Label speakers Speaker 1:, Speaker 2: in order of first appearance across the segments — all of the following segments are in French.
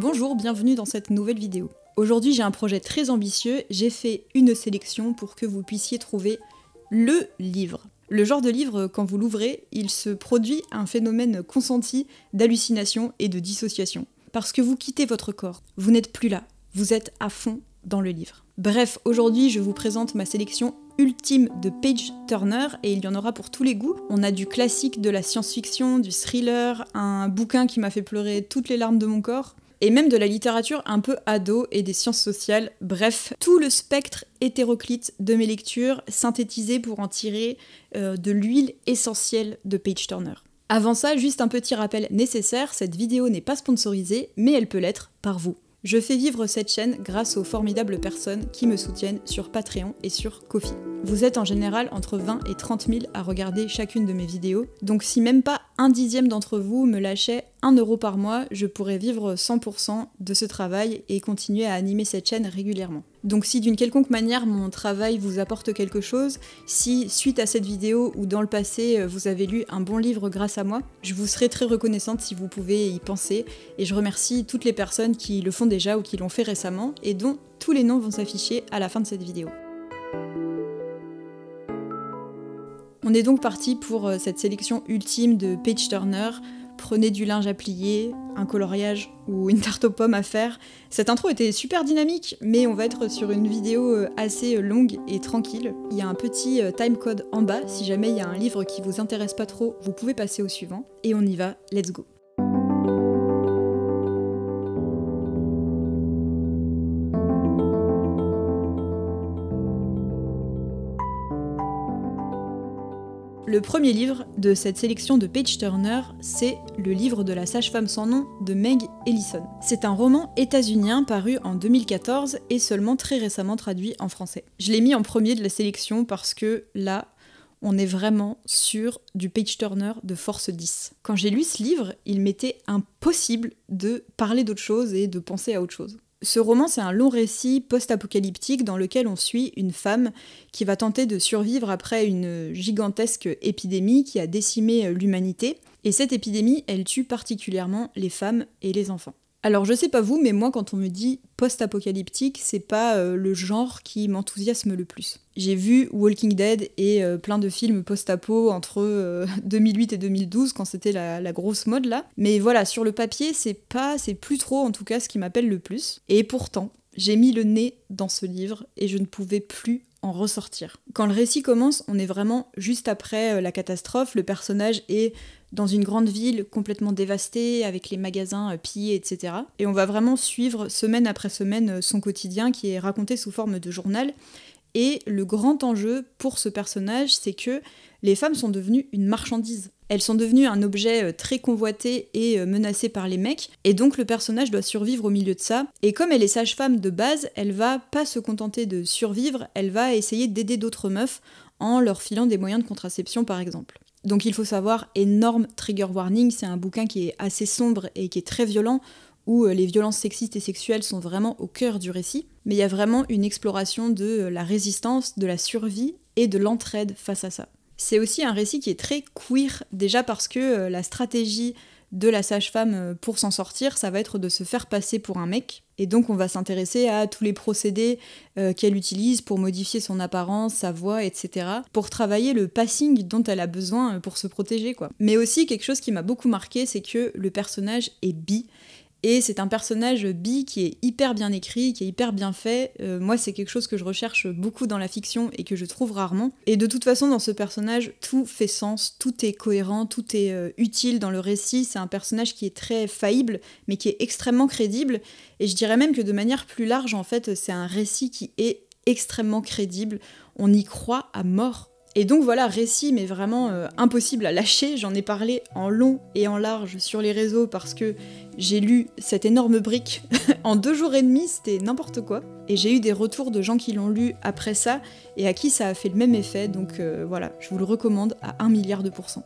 Speaker 1: Bonjour, bienvenue dans cette nouvelle vidéo. Aujourd'hui j'ai un projet très ambitieux, j'ai fait une sélection pour que vous puissiez trouver le livre. Le genre de livre, quand vous l'ouvrez, il se produit un phénomène consenti d'hallucination et de dissociation. Parce que vous quittez votre corps, vous n'êtes plus là, vous êtes à fond dans le livre. Bref, aujourd'hui je vous présente ma sélection ultime de page turner et il y en aura pour tous les goûts. On a du classique, de la science-fiction, du thriller, un bouquin qui m'a fait pleurer toutes les larmes de mon corps, et même de la littérature un peu ado et des sciences sociales. Bref, tout le spectre hétéroclite de mes lectures synthétisé pour en tirer de l'huile essentielle de page turner. Avant ça, juste un petit rappel nécessaire, cette vidéo n'est pas sponsorisée, mais elle peut l'être par vous. Je fais vivre cette chaîne grâce aux formidables personnes qui me soutiennent sur Patreon et sur Ko-fi. Vous êtes en général entre 20 et 30 000 à regarder chacune de mes vidéos, donc si même pas un dixième d'entre vous me lâchait 1 € par mois, je pourrais vivre 100% de ce travail et continuer à animer cette chaîne régulièrement. Donc si d'une quelconque manière mon travail vous apporte quelque chose, si suite à cette vidéo ou dans le passé vous avez lu un bon livre grâce à moi, je vous serai très reconnaissante si vous pouvez y penser, et je remercie toutes les personnes qui le font déjà ou qui l'ont fait récemment et dont tous les noms vont s'afficher à la fin de cette vidéo. On est donc parti pour cette sélection ultime de page turner. Prenez du linge à plier, un coloriage ou une tarte aux pommes à faire. Cette intro était super dynamique, mais on va être sur une vidéo assez longue et tranquille. Il y a un petit timecode en bas, si jamais il y a un livre qui vous intéresse pas trop, vous pouvez passer au suivant. Et on y va, let's go. Le premier livre de cette sélection de page turner, c'est Le livre de la sage-femme sans nom de Meg Ellison. C'est un roman états-unien paru en 2014 et seulement très récemment traduit en français. Je l'ai mis en premier de la sélection parce que là, on est vraiment sur du page turner de force 10. Quand j'ai lu ce livre, il m'était impossible de parler d'autre chose et de penser à autre chose. Ce roman, c'est un long récit post-apocalyptique dans lequel on suit une femme qui va tenter de survivre après une gigantesque épidémie qui a décimé l'humanité. Et cette épidémie, elle tue particulièrement les femmes et les enfants. Alors je sais pas vous, mais moi quand on me dit post-apocalyptique, c'est pas le genre qui m'enthousiasme le plus. J'ai vu Walking Dead et plein de films post-apo entre 2008 et 2012 quand c'était la grosse mode là. Mais voilà, sur le papier, c'est plus trop en tout cas ce qui m'appelle le plus. Et pourtant, j'ai mis le nez dans ce livre et je ne pouvais plus en ressortir. Quand le récit commence, on est vraiment juste après la catastrophe, le personnage est dans une grande ville complètement dévastée, avec les magasins pillés, etc. Et on va vraiment suivre semaine après semaine son quotidien qui est raconté sous forme de journal. Et le grand enjeu pour ce personnage, c'est que les femmes sont devenues une marchandise. Elles sont devenues un objet très convoité et menacé par les mecs, et donc le personnage doit survivre au milieu de ça. Et comme elle est sage-femme de base, elle va pas se contenter de survivre, elle va essayer d'aider d'autres meufs en leur filant des moyens de contraception par exemple. Donc il faut savoir, énorme trigger warning, c'est un bouquin qui est assez sombre et qui est très violent, où les violences sexistes et sexuelles sont vraiment au cœur du récit, mais il y a vraiment une exploration de la résistance, de la survie et de l'entraide face à ça. C'est aussi un récit qui est très queer, déjà parce que la stratégie de la sage-femme pour s'en sortir, ça va être de se faire passer pour un mec, et donc on va s'intéresser à tous les procédés qu'elle utilise pour modifier son apparence, sa voix, etc., pour travailler le passing dont elle a besoin pour se protéger, quoi. Mais aussi, quelque chose qui m'a beaucoup marqué, c'est que le personnage est bi, et c'est un personnage bi qui est hyper bien écrit, qui est hyper bien fait. Moi, c'est quelque chose que je recherche beaucoup dans la fiction et que je trouve rarement. Et de toute façon, dans ce personnage, tout fait sens, tout est cohérent, tout est utile dans le récit. C'est un personnage qui est très faillible, mais qui est extrêmement crédible. Et je dirais même que de manière plus large, en fait, c'est un récit qui est extrêmement crédible. On y croit à mort. Et donc voilà, récit mais vraiment impossible à lâcher, j'en ai parlé en long et en large sur les réseaux parce que j'ai lu cette énorme brique en 2 jours et demi, c'était n'importe quoi. Et j'ai eu des retours de gens qui l'ont lu après ça et à qui ça a fait le même effet, donc voilà, je vous le recommande à 1 milliard de %.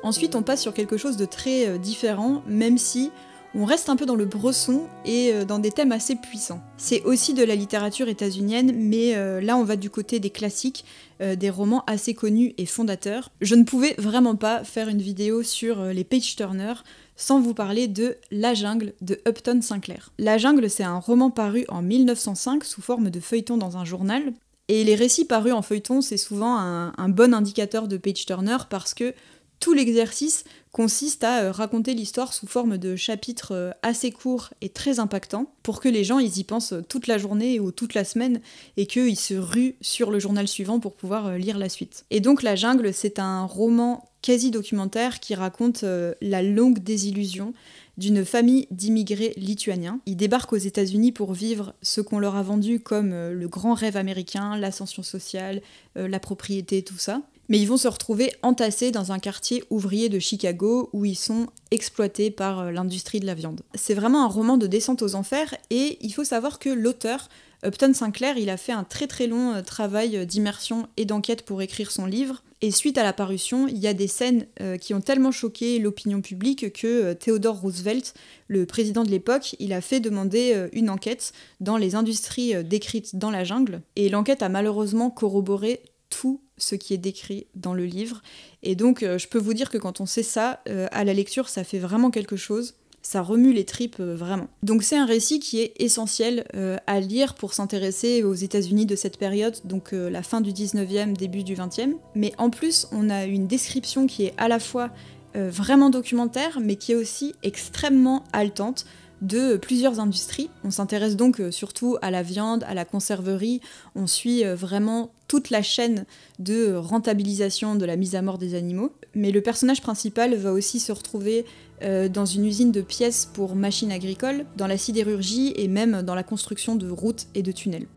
Speaker 1: Ensuite, on passe sur quelque chose de très différent, même si on reste un peu dans le bresson et dans des thèmes assez puissants. C'est aussi de la littérature états-unienne, mais là on va du côté des classiques, des romans assez connus et fondateurs. Je ne pouvais vraiment pas faire une vidéo sur les page-turners sans vous parler de La Jungle de Upton Sinclair. La Jungle, c'est un roman paru en 1905 sous forme de feuilleton dans un journal. Et les récits parus en feuilleton, c'est souvent un bon indicateur de page-turner parce que tout l'exercice consiste à raconter l'histoire sous forme de chapitres assez courts et très impactants pour que les gens ils y pensent toute la journée ou toute la semaine et qu'ils se ruent sur le journal suivant pour pouvoir lire la suite. Et donc La Jungle, c'est un roman quasi-documentaire qui raconte la longue désillusion d'une famille d'immigrés lituaniens. Ils débarquent aux États-Unis pour vivre ce qu'on leur a vendu comme le grand rêve américain, l'ascension sociale, la propriété, tout ça. Mais ils vont se retrouver entassés dans un quartier ouvrier de Chicago où ils sont exploités par l'industrie de la viande. C'est vraiment un roman de descente aux enfers et il faut savoir que l'auteur, Upton Sinclair, il a fait un très très long travail d'immersion et d'enquête pour écrire son livre. Et suite à la parution, il y a des scènes qui ont tellement choqué l'opinion publique que Theodore Roosevelt, le président de l'époque, il a fait demander une enquête dans les industries décrites dans La Jungle. Et l'enquête a malheureusement corroboré tout ce qui est décrit dans le livre. Et donc, je peux vous dire que quand on sait ça, à la lecture, ça fait vraiment quelque chose. Ça remue les tripes vraiment. Donc c'est un récit qui est essentiel à lire pour s'intéresser aux États-Unis de cette période, donc la fin du 19e, début du 20e. Mais en plus, on a une description qui est à la fois vraiment documentaire, mais qui est aussi extrêmement haletante de plusieurs industries. On s'intéresse donc surtout à la viande, à la conserverie, on suit vraiment toute la chaîne de rentabilisation de la mise à mort des animaux. Mais le personnage principal va aussi se retrouver dans une usine de pièces pour machines agricoles, dans la sidérurgie et même dans la construction de routes et de tunnels.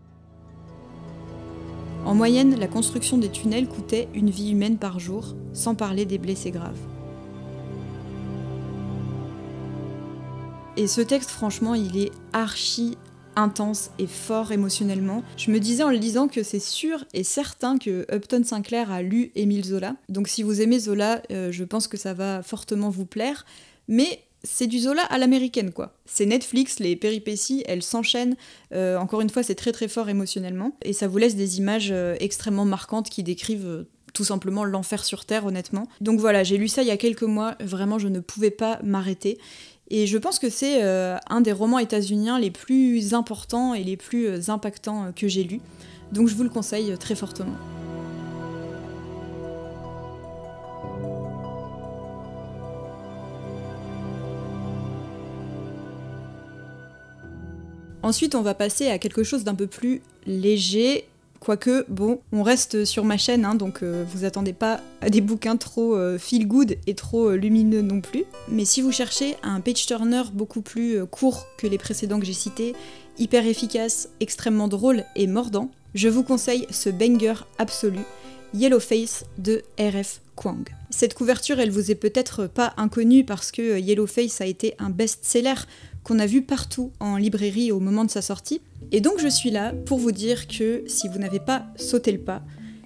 Speaker 1: En moyenne, la construction des tunnels coûtait une vie humaine par jour, sans parler des blessés graves. Et ce texte, franchement, il est archi intense et fort émotionnellement. Je me disais en le lisant que c'est sûr et certain que Upton Sinclair a lu Émile Zola. Donc si vous aimez Zola, je pense que ça va fortement vous plaire. Mais c'est du Zola à l'américaine, quoi. C'est Netflix, les péripéties, elles s'enchaînent. Encore une fois, c'est très très fort émotionnellement. Et ça vous laisse des images extrêmement marquantes qui décrivent tout simplement l'enfer sur Terre, honnêtement. Donc voilà, j'ai lu ça il y a quelques mois. Vraiment, je ne pouvais pas m'arrêter. Et je pense que c'est un des romans états-uniens les plus importants et les plus impactants que j'ai lus. Donc je vous le conseille très fortement. Ensuite, on va passer à quelque chose d'un peu plus léger. Quoique, bon, on reste sur ma chaîne, hein, donc vous attendez pas à des bouquins trop feel good et trop lumineux non plus. Mais si vous cherchez un page-turner beaucoup plus court que les précédents que j'ai cités, hyper efficace, extrêmement drôle et mordant, je vous conseille ce banger absolu, Yellowface de R.F. Kuang. Cette couverture, elle vous est peut-être pas inconnue parce que Yellowface a été un best-seller qu'on a vu partout en librairie au moment de sa sortie. Et donc je suis là pour vous dire que si vous n'avez pas sauté le pas,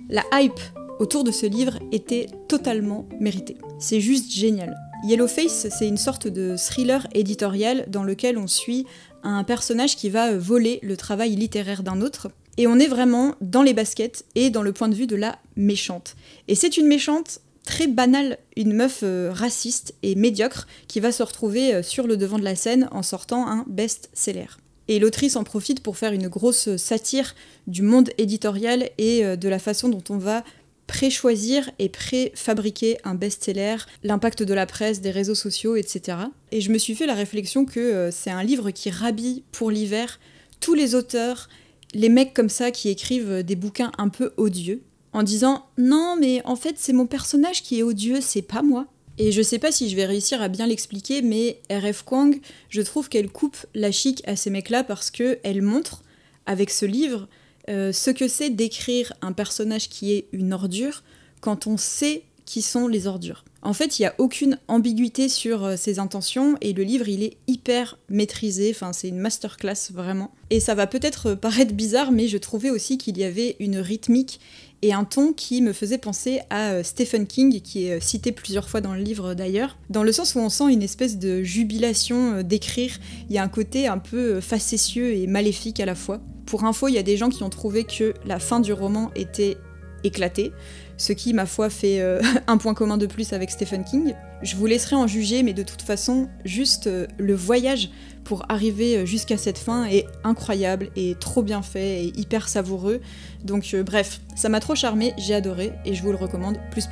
Speaker 1: la hype autour de ce livre était totalement méritée. C'est juste génial. Yellowface, c'est une sorte de thriller éditorial dans lequel on suit un personnage qui va voler le travail littéraire d'un autre. Et on est vraiment dans les baskets et dans le point de vue de la méchante. Et c'est une méchante très banale, une meuf raciste et médiocre qui va se retrouver sur le devant de la scène en sortant un best-seller. Et l'autrice en profite pour faire une grosse satire du monde éditorial et de la façon dont on va pré-choisir et pré-fabriquer un best-seller, l'impact de la presse, des réseaux sociaux, etc. Et je me suis fait la réflexion que c'est un livre qui rhabille pour l'hiver tous les auteurs, les mecs comme ça qui écrivent des bouquins un peu odieux, en disant « Non, mais en fait, c'est mon personnage qui est odieux, c'est pas moi ». Et je sais pas si je vais réussir à bien l'expliquer, mais R.F. Kuang, je trouve qu'elle coupe la chic à ces mecs-là parce qu'elle montre, avec ce livre, ce que c'est d'écrire un personnage qui est une ordure quand on sait qui sont les ordures. En fait, il n'y a aucune ambiguïté sur ses intentions et le livre, il est hyper maîtrisé, enfin c'est une masterclass vraiment. Et ça va peut-être paraître bizarre, mais je trouvais aussi qu'il y avait une rythmique et un ton qui me faisait penser à Stephen King, qui est cité plusieurs fois dans le livre d'ailleurs, dans le sens où on sent une espèce de jubilation d'écrire, il y a un côté un peu facétieux et maléfique à la fois. Pour info, il y a des gens qui ont trouvé que la fin du roman était éclatée, ce qui, ma foi, fait un point commun de plus avec Stephen King. Je vous laisserai en juger, mais de toute façon, juste le voyage pour arriver jusqu'à cette fin est incroyable et trop bien fait et hyper savoureux. Donc bref, ça m'a trop charmé, j'ai adoré et je vous le recommande plus.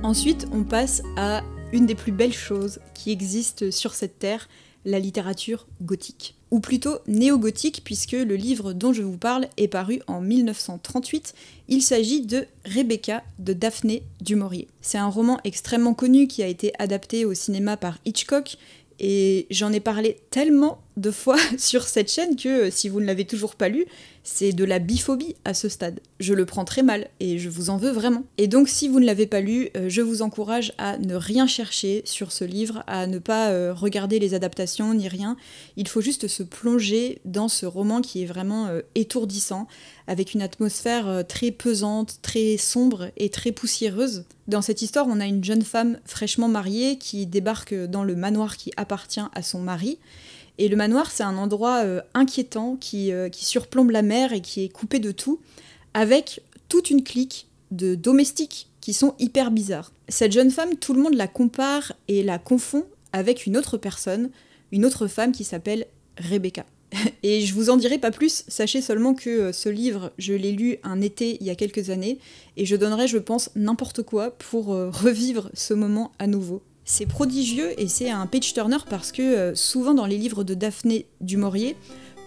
Speaker 1: Ensuite, on passe à une des plus belles choses qui existent sur cette terre, la littérature gothique. Ou plutôt néo-gothique, puisque le livre dont je vous parle est paru en 1938. Il s'agit de Rebecca de Daphné du Maurier. C'est un roman extrêmement connu qui a été adapté au cinéma par Hitchcock, et j'en ai parlé tellement de fois sur cette chaîne que si vous ne l'avez toujours pas lu, c'est de la biphobie à ce stade. Je le prends très mal et je vous en veux vraiment. Et donc si vous ne l'avez pas lu, je vous encourage à ne rien chercher sur ce livre, à ne pas regarder les adaptations ni rien. Il faut juste se plonger dans ce roman qui est vraiment étourdissant, avec une atmosphère très pesante, très sombre et très poussiéreuse. Dans cette histoire, on a une jeune femme fraîchement mariée qui débarque dans le manoir qui appartient à son mari. Et le manoir, c'est un endroit inquiétant qui surplombe la mer et qui est coupé de tout, avec toute une clique de domestiques qui sont hyper bizarres. Cette jeune femme, tout le monde la compare et la confond avec une autre personne, une autre femme qui s'appelle Rebecca. Et je vous en dirai pas plus, sachez seulement que ce livre, je l'ai lu un été il y a quelques années, et je donnerais, je pense, n'importe quoi pour revivre ce moment à nouveau. C'est prodigieux et c'est un page-turner parce que souvent dans les livres de Daphné du Maurier,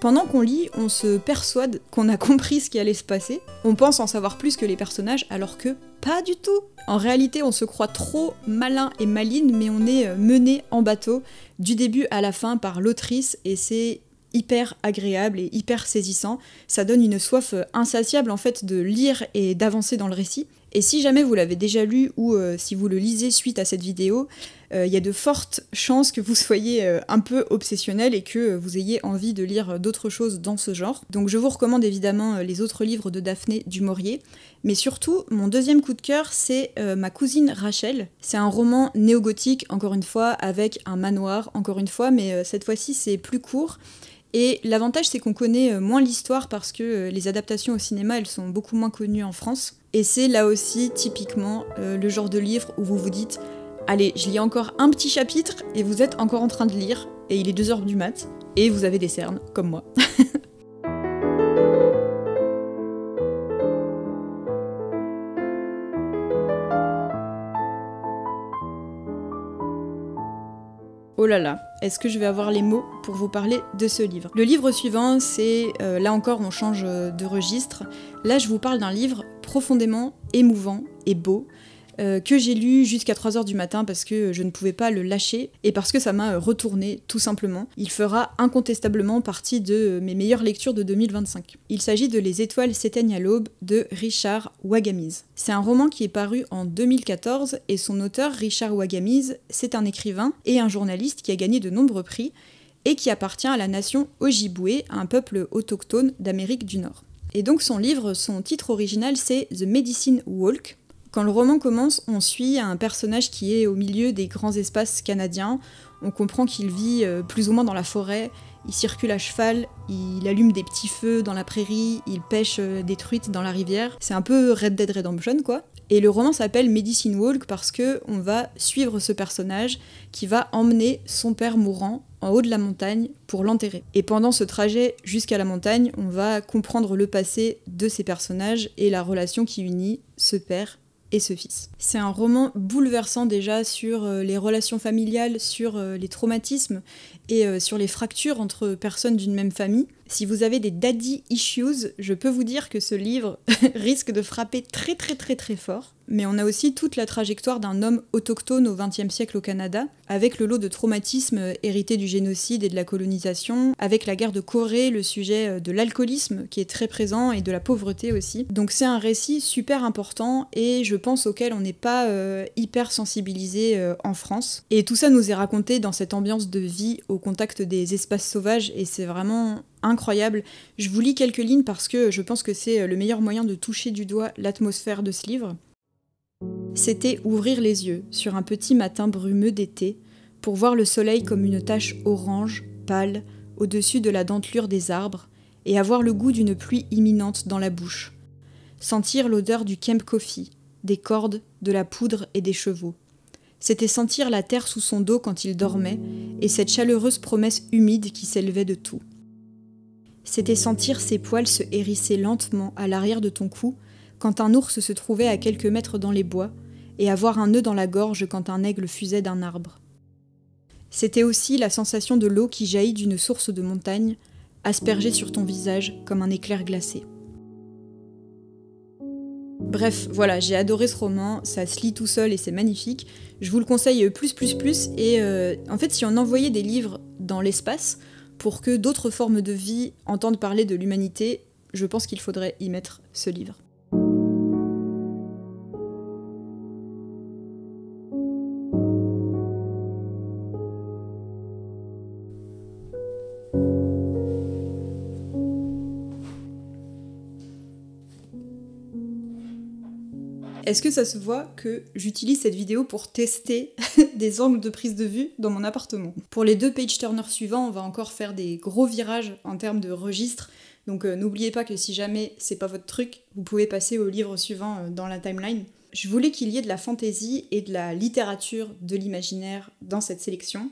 Speaker 1: pendant qu'on lit, on se persuade qu'on a compris ce qui allait se passer, on pense en savoir plus que les personnages alors que pas du tout. En réalité, on se croit trop malin et maline, mais on est mené en bateau du début à la fin par l'autrice et c'est hyper agréable et hyper saisissant. Ça donne une soif insatiable en fait de lire et d'avancer dans le récit. Et si jamais vous l'avez déjà lu ou si vous le lisez suite à cette vidéo, il y a de fortes chances que vous soyez un peu obsessionnel et que vous ayez envie de lire d'autres choses dans ce genre. Donc je vous recommande évidemment les autres livres de Daphné du Maurier, mais surtout mon deuxième coup de cœur c'est Ma cousine Rachel. C'est un roman néo-gothique encore une fois avec un manoir encore une fois, mais cette fois-ci c'est plus court. Et l'avantage c'est qu'on connaît moins l'histoire parce que les adaptations au cinéma elles sont beaucoup moins connues en France. Et c'est là aussi typiquement le genre de livre où vous vous dites « Allez, je lis encore un petit chapitre » et vous êtes encore en train de lire et il est 2h du mat et vous avez des cernes comme moi. Oh là là, est-ce que je vais avoir les mots pour vous parler de ce livre? Le livre suivant, c'est, là encore on change de registre, là je vous parle d'un livre profondément émouvant et beau, que j'ai lu jusqu'à 3h du matin parce que je ne pouvais pas le lâcher et parce que ça m'a retourné tout simplement. Il fera incontestablement partie de mes meilleures lectures de 2025. Il s'agit de Les étoiles s'éteignent à l'aube de Richard Wagamese. C'est un roman qui est paru en 2014 et son auteur, Richard Wagamese, c'est un écrivain et un journaliste qui a gagné de nombreux prix et qui appartient à la nation Ojibwe, un peuple autochtone d'Amérique du Nord. Et donc son livre, son titre original c'est The Medicine Walk. Quand le roman commence, on suit un personnage qui est au milieu des grands espaces canadiens. On comprend qu'il vit plus ou moins dans la forêt, il circule à cheval, il allume des petits feux dans la prairie, il pêche des truites dans la rivière. C'est un peu Red Dead Redemption quoi. Et le roman s'appelle Medicine Walk parce que on va suivre ce personnage qui va emmener son père mourant en haut de la montagne pour l'enterrer. Et pendant ce trajet jusqu'à la montagne, on va comprendre le passé de ces personnages et la relation qui unit ce père et ce fils. C'est un roman bouleversant déjà sur les relations familiales, sur les traumatismes et sur les fractures entre personnes d'une même famille. Si vous avez des daddy issues, je peux vous dire que ce livre risque de frapper très très très très fort. Mais on a aussi toute la trajectoire d'un homme autochtone au XXe siècle au Canada, avec le lot de traumatismes hérités du génocide et de la colonisation, avec la guerre de Corée, le sujet de l'alcoolisme qui est très présent et de la pauvreté aussi. Donc c'est un récit super important et je pense auquel on n'est pas hyper sensibilisé en France. Et tout ça nous est raconté dans cette ambiance de vie au contact des espaces sauvages et c'est vraiment incroyable. Je vous lis quelques lignes parce que je pense que c'est le meilleur moyen de toucher du doigt l'atmosphère de ce livre. C'était ouvrir les yeux sur un petit matin brumeux d'été pour voir le soleil comme une tache orange, pâle, au-dessus de la dentelure des arbres et avoir le goût d'une pluie imminente dans la bouche. Sentir l'odeur du camp coffee, des cordes, de la poudre et des chevaux. C'était sentir la terre sous son dos quand il dormait et cette chaleureuse promesse humide qui s'élevait de tout. C'était sentir ses poils se hérisser lentement à l'arrière de ton cou quand un ours se trouvait à quelques mètres dans les bois, et avoir un nœud dans la gorge quand un aigle fusait d'un arbre. C'était aussi la sensation de l'eau qui jaillit d'une source de montagne, aspergée sur ton visage comme un éclair glacé. Bref, voilà, j'ai adoré ce roman, ça se lit tout seul et c'est magnifique. Je vous le conseille plus, et en fait si on envoyait des livres dans l'espace, pour que d'autres formes de vie entendent parler de l'humanité, je pense qu'il faudrait y mettre ce livre. Est-ce que ça se voit que j'utilise cette vidéo pour tester des angles de prise de vue dans mon appartement? Pour les 2 page-turners suivants, on va encore faire des gros virages en termes de registre, donc n'oubliez pas que si jamais c'est pas votre truc, vous pouvez passer au livre suivant dans la timeline. Je voulais qu'il y ait de la fantaisie et de la littérature de l'imaginaire dans cette sélection,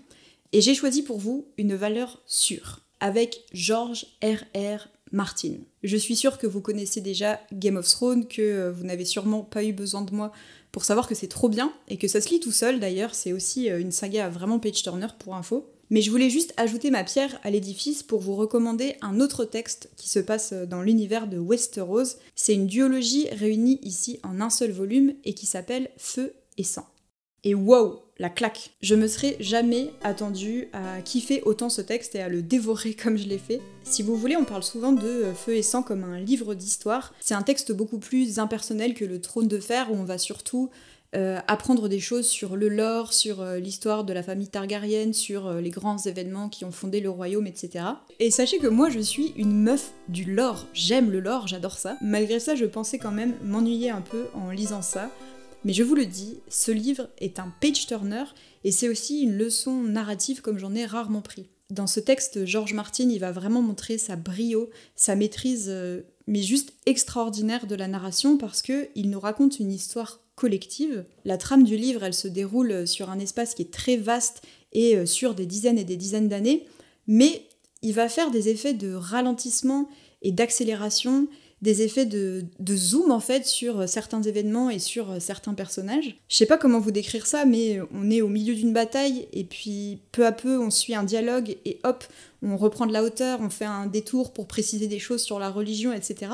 Speaker 1: et j'ai choisi pour vous une valeur sûre, avec George R.R. Martin. Je suis sûre que vous connaissez déjà Game of Thrones, que vous n'avez sûrement pas eu besoin de moi pour savoir que c'est trop bien, et que ça se lit tout seul d'ailleurs, c'est aussi une saga vraiment page-turner pour info. Mais je voulais juste ajouter ma pierre à l'édifice pour vous recommander un autre texte qui se passe dans l'univers de Westeros. C'est une duologie réunie ici en un seul volume et qui s'appelle Feu et Sang. Et wow, la claque! Je me serais jamais attendue à kiffer autant ce texte et à le dévorer comme je l'ai fait. Si vous voulez, on parle souvent de Feu et Sang comme un livre d'histoire. C'est un texte beaucoup plus impersonnel que le Trône de Fer où on va surtout apprendre des choses sur le lore, sur l'histoire de la famille Targaryen, sur les grands événements qui ont fondé le royaume, etc. Et sachez que moi je suis une meuf du lore, j'aime le lore, j'adore ça. Malgré ça, je pensais quand même m'ennuyer un peu en lisant ça. Mais je vous le dis, ce livre est un page-turner et c'est aussi une leçon narrative comme j'en ai rarement pris. Dans ce texte, George Martin, il va vraiment montrer sa brio, sa maîtrise, mais juste extraordinaire de la narration parce qu'il nous raconte une histoire collective. La trame du livre, elle se déroule sur un espace qui est très vaste et sur des dizaines et des dizaines d'années, mais il va faire des effets de ralentissement et d'accélération, des effets de zoom en fait sur certains événements et sur certains personnages. Je sais pas comment vous décrire ça, mais on est au milieu d'une bataille et puis peu à peu on suit un dialogue et hop, on reprend de la hauteur, on fait un détour pour préciser des choses sur la religion, etc.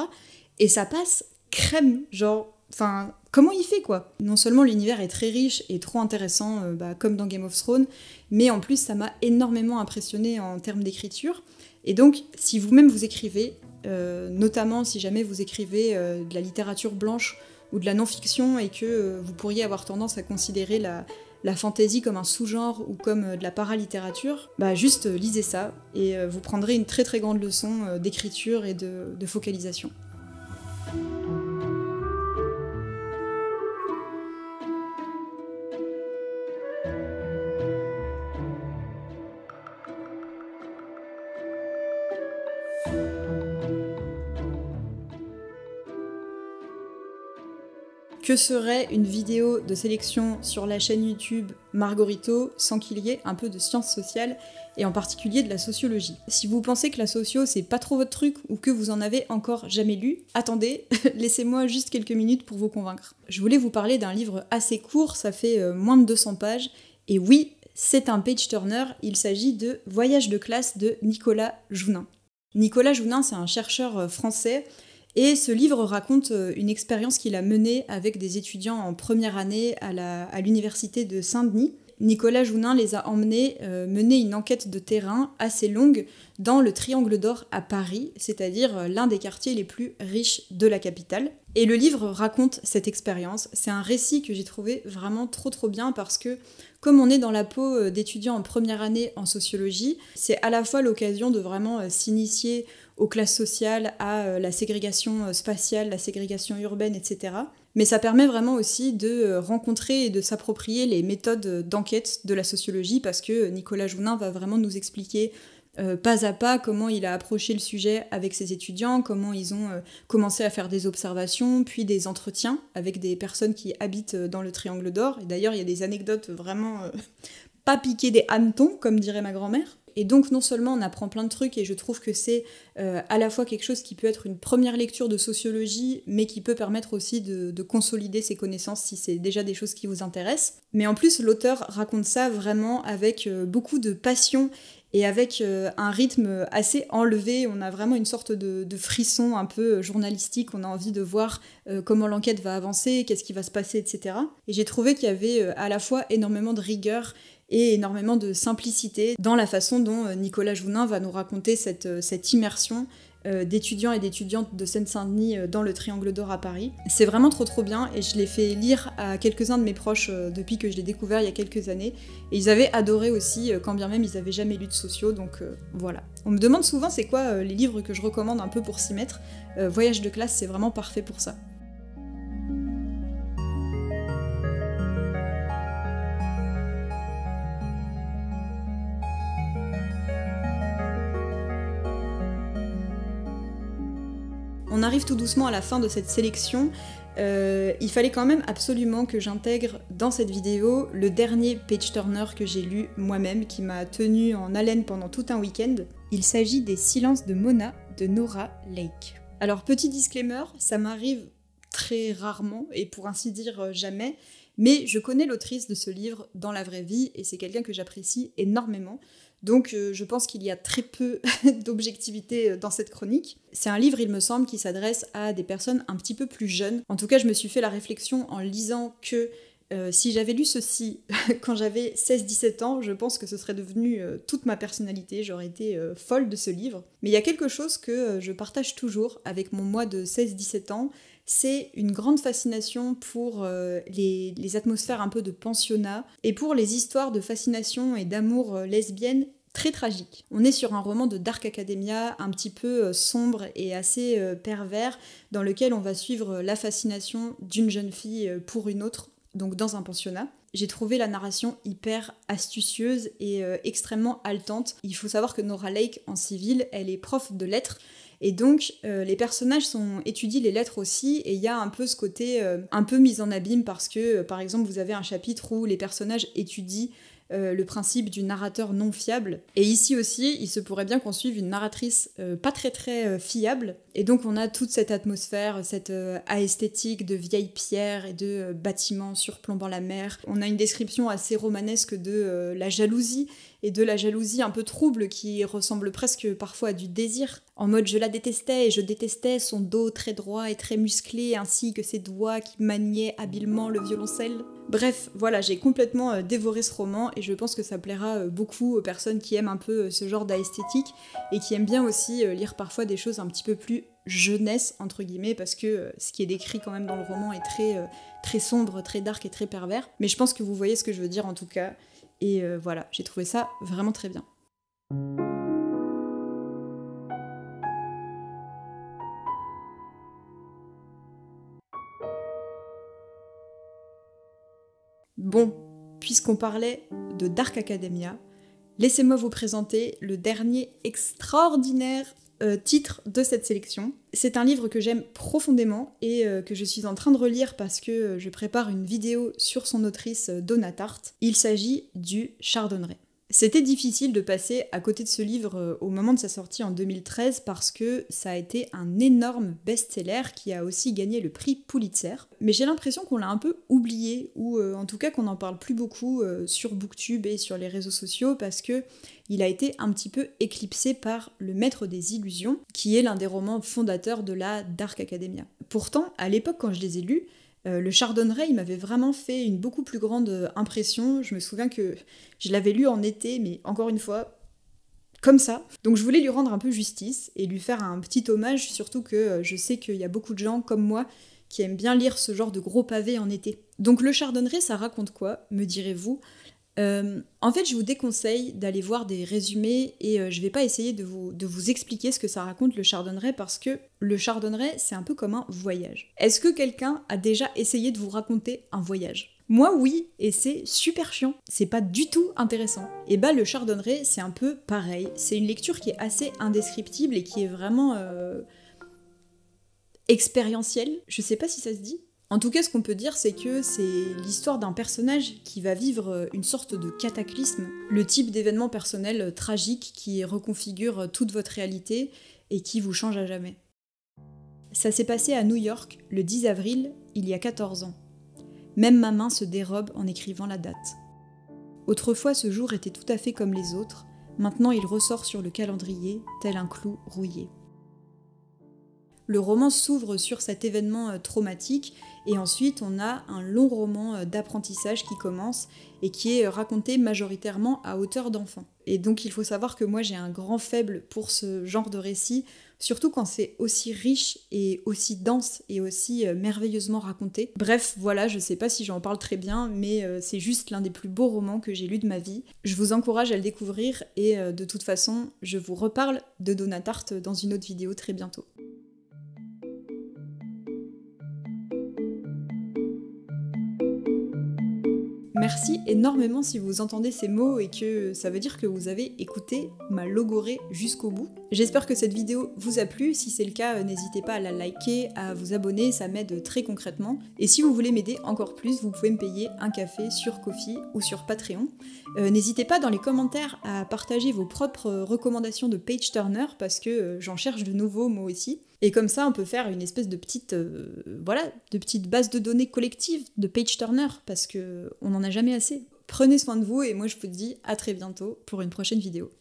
Speaker 1: Et ça passe crème, genre, enfin, comment il fait quoi? Non seulement l'univers est très riche et trop intéressant, comme dans Game of Thrones, mais en plus ça m'a énormément impressionné en termes d'écriture. Et donc, si vous-même vous écrivez, notamment si jamais vous écrivez de la littérature blanche ou de la non-fiction et que vous pourriez avoir tendance à considérer la fantasy comme un sous-genre ou comme de la paralittérature, juste lisez ça et vous prendrez une très très grande leçon d'écriture et de focalisation. Que serait une vidéo de sélection sur la chaîne YouTube Margorito sans qu'il y ait un peu de sciences sociales et en particulier de la sociologie? Si vous pensez que la socio c'est pas trop votre truc ou que vous en avez encore jamais lu, attendez, laissez-moi juste quelques minutes pour vous convaincre. Je voulais vous parler d'un livre assez court, ça fait moins de 200 pages, et oui, c'est un page-turner, il s'agit de Voyage de classe de Nicolas Jounin. Nicolas Jounin, c'est un chercheur français, et ce livre raconte une expérience qu'il a menée avec des étudiants en première année à l'université de Saint-Denis. Nicolas Jounin les a emmenés mener une enquête de terrain assez longue dans le Triangle d'Or à Paris, c'est-à-dire l'un des quartiers les plus riches de la capitale. Et le livre raconte cette expérience. C'est un récit que j'ai trouvé vraiment trop bien parce que, comme on est dans la peau d'étudiants en première année en sociologie, c'est à la fois l'occasion de vraiment s'initier aux classes sociales, à la ségrégation spatiale, la ségrégation urbaine, etc. Mais ça permet vraiment aussi de rencontrer et de s'approprier les méthodes d'enquête de la sociologie parce que Nicolas Jounin va vraiment nous expliquer pas à pas comment il a approché le sujet avec ses étudiants, comment ils ont commencé à faire des observations, puis des entretiens avec des personnes qui habitent dans le Triangle d'Or. Et d'ailleurs, il y a des anecdotes vraiment pas piquées des hannetons, comme dirait ma grand-mère. Et donc non seulement on apprend plein de trucs et je trouve que c'est à la fois quelque chose qui peut être une première lecture de sociologie mais qui peut permettre aussi de consolider ses connaissances si c'est déjà des choses qui vous intéressent. Mais en plus l'auteur raconte ça vraiment avec beaucoup de passion et avec un rythme assez enlevé. On a vraiment une sorte de frisson un peu journalistique, on a envie de voir comment l'enquête va avancer, qu'est-ce qui va se passer, etc. Et j'ai trouvé qu'il y avait à la fois énormément de rigueur et énormément de simplicité dans la façon dont Nicolas Jounin va nous raconter cette immersion d'étudiants et d'étudiantes de Seine-Saint-Denis dans le Triangle d'Or à Paris. C'est vraiment trop bien et je l'ai fait lire à quelques-uns de mes proches depuis que je l'ai découvert il y a quelques années et ils avaient adoré aussi quand bien même ils n'avaient jamais lu de sociaux, donc voilà. On me demande souvent c'est quoi les livres que je recommande un peu pour s'y mettre. Voyage de classe, c'est vraiment parfait pour ça. On arrive tout doucement à la fin de cette sélection. Il fallait quand même absolument que j'intègre dans cette vidéo le dernier page-turner que j'ai lu moi-même, qui m'a tenu en haleine pendant tout un week-end. Il s'agit des Silences de Mona de Nora Lake. Alors petit disclaimer, ça m'arrive très rarement, et pour ainsi dire jamais, mais je connais l'autrice de ce livre dans la vraie vie, et c'est quelqu'un que j'apprécie énormément. Donc je pense qu'il y a très peu d'objectivité dans cette chronique. C'est un livre, il me semble, qui s'adresse à des personnes un petit peu plus jeunes. En tout cas, je me suis fait la réflexion en lisant que si j'avais lu ceci quand j'avais 16-17 ans, je pense que ce serait devenu toute ma personnalité, j'aurais été folle de ce livre. Mais il y a quelque chose que je partage toujours avec mon moi de 16-17 ans, c'est une grande fascination pour les atmosphères un peu de pensionnat et pour les histoires de fascination et d'amour lesbienne très tragiques. On est sur un roman de Dark Academia un petit peu sombre et assez pervers dans lequel on va suivre la fascination d'une jeune fille pour une autre, donc dans un pensionnat. J'ai trouvé la narration hyper astucieuse et extrêmement haletante. Il faut savoir que Nora Lake, en civil, elle est prof de lettres. Et donc, les personnages étudient les lettres aussi, et il y a un peu ce côté un peu mis en abîme parce que, par exemple, vous avez un chapitre où les personnages étudient le principe du narrateur non fiable. Et ici aussi, il se pourrait bien qu'on suive une narratrice pas très fiable. Et donc on a toute cette atmosphère, cette aesthétique de vieilles pierres et de bâtiments surplombant la mer. On a une description assez romanesque de la jalousie, et de la jalousie un peu trouble qui ressemble presque parfois à du désir. En mode je la détestais et je détestais son dos très droit et très musclé, ainsi que ses doigts qui maniaient habilement le violoncelle. Bref, voilà, j'ai complètement dévoré ce roman et je pense que ça plaira beaucoup aux personnes qui aiment un peu ce genre d'esthétique et qui aiment bien aussi lire parfois des choses un petit peu plus jeunesse, entre guillemets, parce que ce qui est décrit quand même dans le roman est très sombre, très dark et très pervers. Mais je pense que vous voyez ce que je veux dire en tout cas. Et voilà, j'ai trouvé ça vraiment très bien. Bon, puisqu'on parlait de Dark Academia, laissez-moi vous présenter le dernier extraordinaire titre de cette sélection. C'est un livre que j'aime profondément et que je suis en train de relire parce que je prépare une vidéo sur son autrice Donna Tartt. Il s'agit du Chardonneret. C'était difficile de passer à côté de ce livre au moment de sa sortie en 2013 parce que ça a été un énorme best-seller qui a aussi gagné le prix Pulitzer. Mais j'ai l'impression qu'on l'a un peu oublié, ou en tout cas qu'on n'en parle plus beaucoup sur Booktube et sur les réseaux sociaux parce que il a été un petit peu éclipsé par Le Maître des Illusions, qui est l'un des romans fondateurs de la Dark Academia. Pourtant, à l'époque quand je les ai lus, le Chardonneret, il m'avait vraiment fait une beaucoup plus grande impression. Je me souviens que je l'avais lu en été, mais encore une fois, comme ça. Donc je voulais lui rendre un peu justice et lui faire un petit hommage, surtout que je sais qu'il y a beaucoup de gens comme moi qui aiment bien lire ce genre de gros pavés en été. Donc le Chardonneret, ça raconte quoi, me direz-vous ? En fait, je vous déconseille d'aller voir des résumés et je vais pas essayer de vous expliquer ce que ça raconte le Chardonneret parce que le Chardonneret, c'est un peu comme un voyage. Est-ce que quelqu'un a déjà essayé de vous raconter un voyage ? Moi, oui, et c'est super chiant. C'est pas du tout intéressant. Et bah, le Chardonneret, c'est un peu pareil. C'est une lecture qui est assez indescriptible et qui est vraiment expérientielle. Je sais pas si ça se dit. En tout cas, ce qu'on peut dire, c'est que c'est l'histoire d'un personnage qui va vivre une sorte de cataclysme, le type d'événement personnel tragique qui reconfigure toute votre réalité et qui vous change à jamais. Ça s'est passé à New York le 10 avril, il y a 14 ans. Même ma main se dérobe en écrivant la date. Autrefois, ce jour était tout à fait comme les autres, maintenant il ressort sur le calendrier, tel un clou rouillé. Le roman s'ouvre sur cet événement traumatique et ensuite on a un long roman d'apprentissage qui commence et qui est raconté majoritairement à hauteur d'enfant. Et donc il faut savoir que moi j'ai un grand faible pour ce genre de récit, surtout quand c'est aussi riche et aussi dense et aussi merveilleusement raconté. Bref, voilà, je sais pas si j'en parle très bien, mais c'est juste l'un des plus beaux romans que j'ai lus de ma vie. Je vous encourage à le découvrir et de toute façon, je vous reparle de Donna Tartt dans une autre vidéo très bientôt. Merci énormément si vous entendez ces mots et que ça veut dire que vous avez écouté ma logorée jusqu'au bout. J'espère que cette vidéo vous a plu, si c'est le cas, n'hésitez pas à la liker, à vous abonner, ça m'aide très concrètement. Et si vous voulez m'aider encore plus, vous pouvez me payer un café sur Ko-fi ou sur Patreon. N'hésitez pas dans les commentaires à partager vos propres recommandations de page-turner parce que j'en cherche de nouveaux moi aussi. Et comme ça, on peut faire une espèce de petite, de petite base de données collective de page-turner, parce qu'on n'en a jamais assez. Prenez soin de vous, et moi je vous dis à très bientôt pour une prochaine vidéo.